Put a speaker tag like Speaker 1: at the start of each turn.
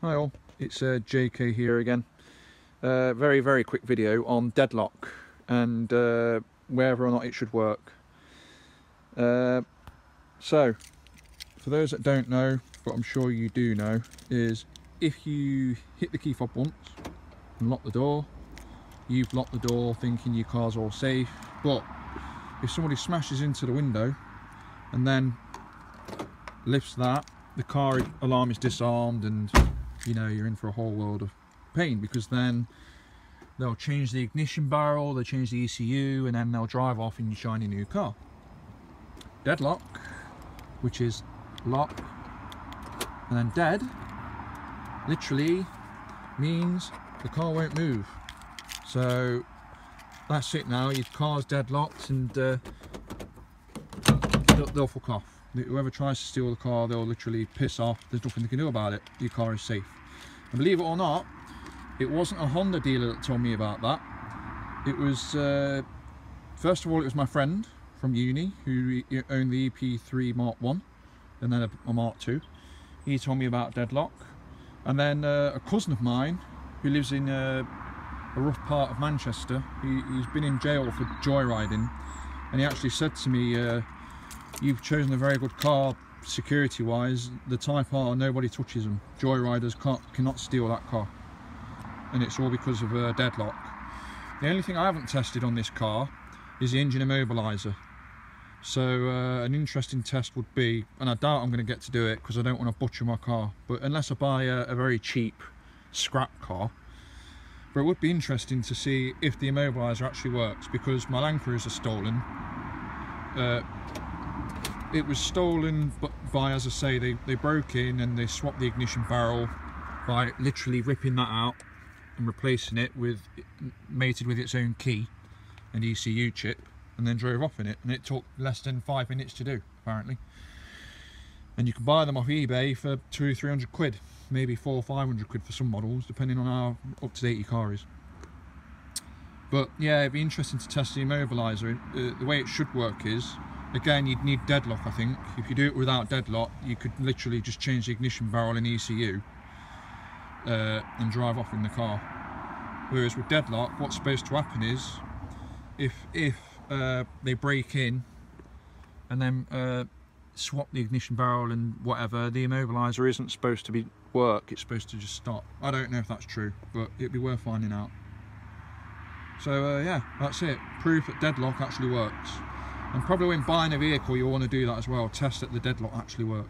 Speaker 1: Hi all, it's JK here again. Very quick video on deadlock and whether or not it should work. So, for those that don't know, but I'm sure you do know, is if you hit the key fob once and lock the door, you've locked the door thinking your car's all safe. But if somebody smashes into the window and then lifts that, the car alarm is disarmed, and you know you're in for a whole world of pain, because then they'll change the ignition barrel, they'll change the ECU, and then they'll drive off in your shiny new car. Deadlock, which is lock and then dead, literally means the car won't move. So that's it now, your car's deadlocked, and they'll fuck off. Whoever tries to steal the car, they'll literally piss off. There's nothing they can do about it. Your car is safe. And believe it or not, it wasn't a Honda dealer that told me about that. It was, first of all, it was my friend from uni who owned the ep3 Mark 1 and then a Mark 2. He told me about deadlock. And then a cousin of mine who lives in a rough part of Manchester, he's been in jail for joyriding, and he actually said to me, you've chosen a very good car security wise. The Type R, nobody touches them. Joyriders cannot steal that car, and it's all because of deadlock. The only thing I haven't tested on this car is the engine immobiliser. So an interesting test would be, and I doubt I'm going to get to do it because I don't want to butcher my car, but unless I buy a very cheap scrap car. But it would be interesting to see if the immobiliser actually works, because my Land Cruiser stolen. It was stolen by, as I say, they broke in and they swapped the ignition barrel by literally ripping that out and replacing it with, mated with its own key and ECU chip, and then drove off in it. And it took less than 5 minutes to do, apparently. And you can buy them off eBay for 200-300 quid, maybe 400 or 500 quid for some models, depending on how up to date your car is. But yeah, it'd be interesting to test the immobiliser. The way it should work is, again, you'd need deadlock, I think. If you do it without deadlock, you could literally just change the ignition barrel and ECU and drive off in the car. Whereas with deadlock, what's supposed to happen is, if they break in and then swap the ignition barrel and whatever, the immobiliser isn't supposed to work, it's supposed to just stop. I don't know if that's true, but it'd be worth finding out. So yeah, that's it. Proof that deadlock actually works. And probably when buying a vehicle, you want to do that as well. Test that the deadlock actually works.